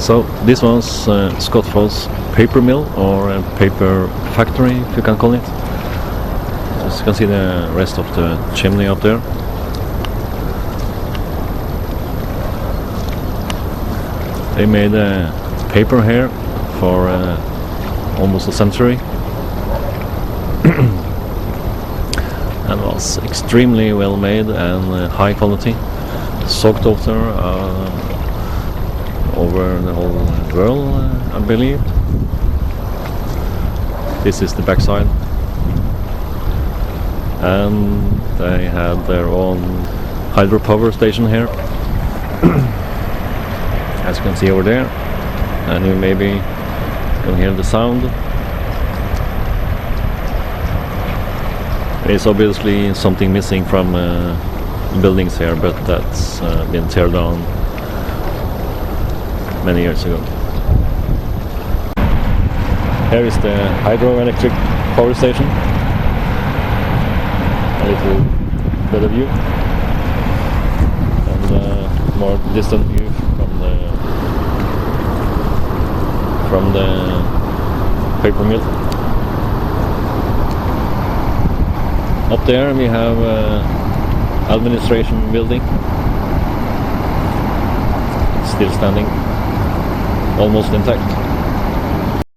So this was Skotfoss paper mill, or a paper factory, if you can call it. As you can see the rest of the chimney up there. They made paper here for almost a century. And was extremely well made and high quality. Sought after over the whole world, I believe. This is the backside, and they had their own hydropower station here, as you can see over there, and you maybe can hear the sound. There's obviously something missing from buildings here, but that's been teared down many years ago. Here is the hydroelectric power station. A little better view, and more distant view from the paper mill. Up there we have administration building. It's still standing, almost intact.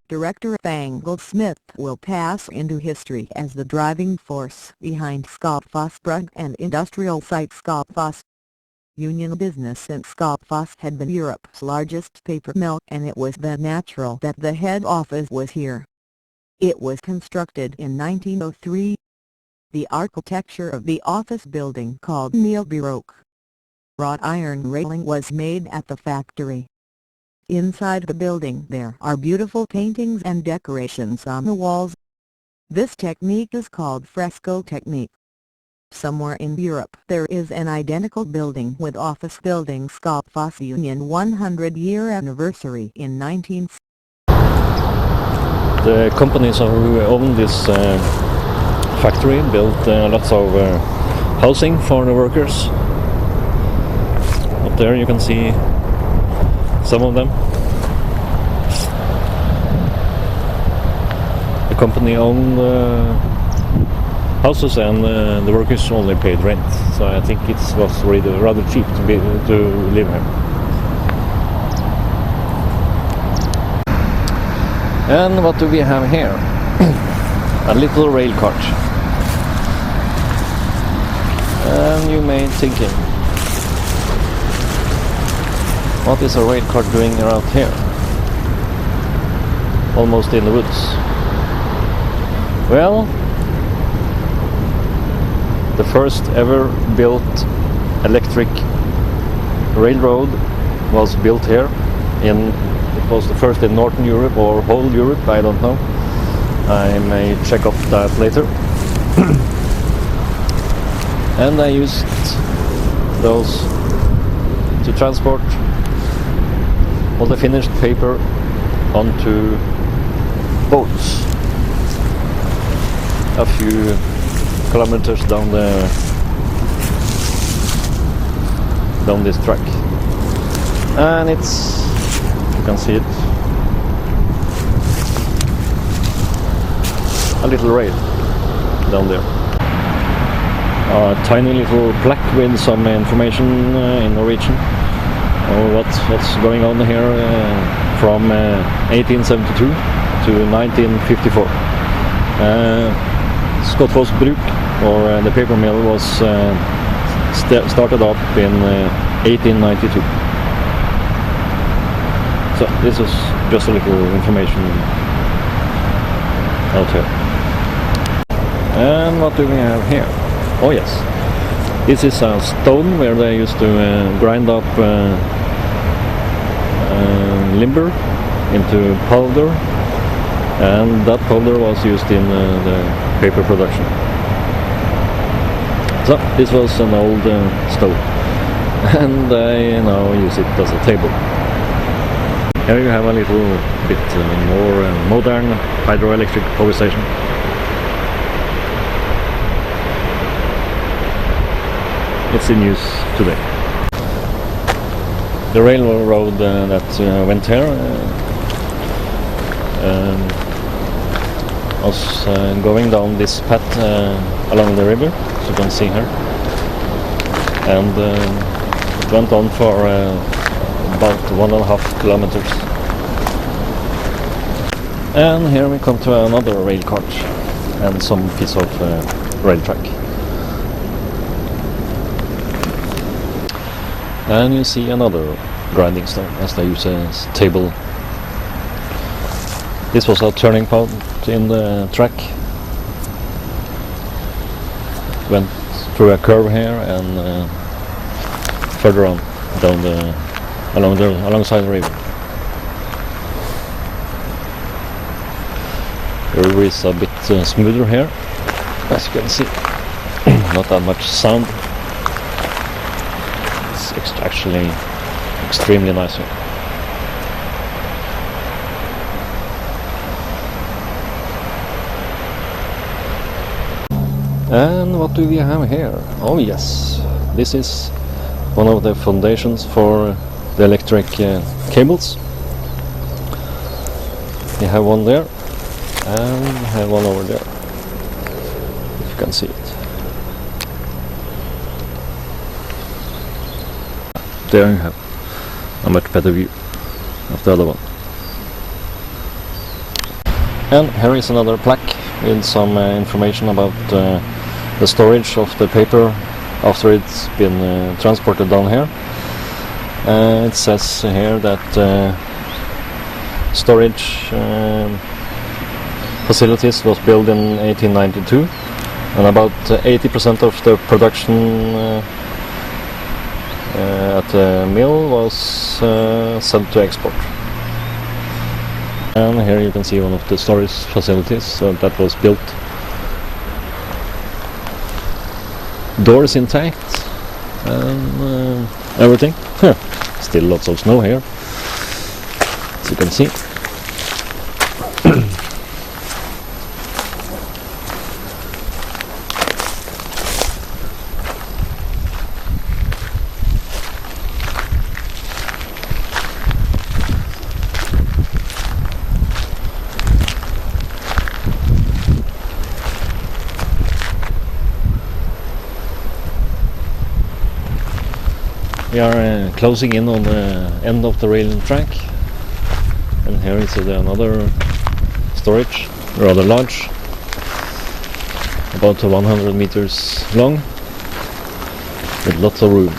Director Angle Smith will pass into history as the driving force behind Skotfoss Brug and industrial site Skotfoss. Union business in Skotfoss had been Europe's largest paper mill, and it was then natural that the head office was here. It was constructed in 1903. The architecture of the office building, called Neo-Baroque wrought iron railing, was made at the factory. Inside the building there are beautiful paintings and decorations on the walls. This technique is called fresco technique. Somewhere in Europe there is an identical building with office building Skotfoss Union 100-year anniversary in 19... The companies who own this factory built lots of housing for the workers. Up there you can see some of them. The company owned houses, and the workers only paid rent, so I think it was really rather cheap to live here. And what do we have here? A little rail cart. And you may thinking, what is a rail cart doing around here? Almost in the woods. Well, the first ever built electric railroad was built here. It was the first in Northern Europe or whole Europe, I don't know. I may check up that later. And I used those to transport all the finished paper onto boats a few kilometers down this track. And it's, you can see it, a little rail down there. A tiny little plaque with some information in Norwegian. What's going on here from 1872 to 1954. Skotfoss Bruk, or the paper mill, was started up in 1892. So this is just a little information out here. And what do we have here? Oh yes, this is a stone where they used to grind up lumber into powder, and that powder was used in the paper production. So this was an old stove, and I now use it as a table. Here you have a little bit more modern hydroelectric power station. It's in use today. the railroad that went here was going down this path along the river, as you can see here, and it went on for about 1.5 kilometers. And here we come to another rail cart and some piece of rail track. And you see another grinding stone as they use a table. This was a turning point in the track. Went through a curve here and further on down alongside the river. The river is a bit smoother here, as you can see. Not that much sound. It's actually extremely nice here. And what do we have here? Oh yes, this is one of the foundations for the electric cables. We have one there and we have one over there, if you can see it. There you have a much better view of the other one. And here is another plaque with some information about the storage of the paper after it's been transported down here. It says here that storage facilities was built in 1892, and about 80% of the production at the mill was sent to export. And here you can see one of the storage facilities that was built. Doors intact and everything. Still lots of snow here, as you can see. We are closing in on the end of the rail track, and here is another storage, rather large, about 100 meters long, with lots of room.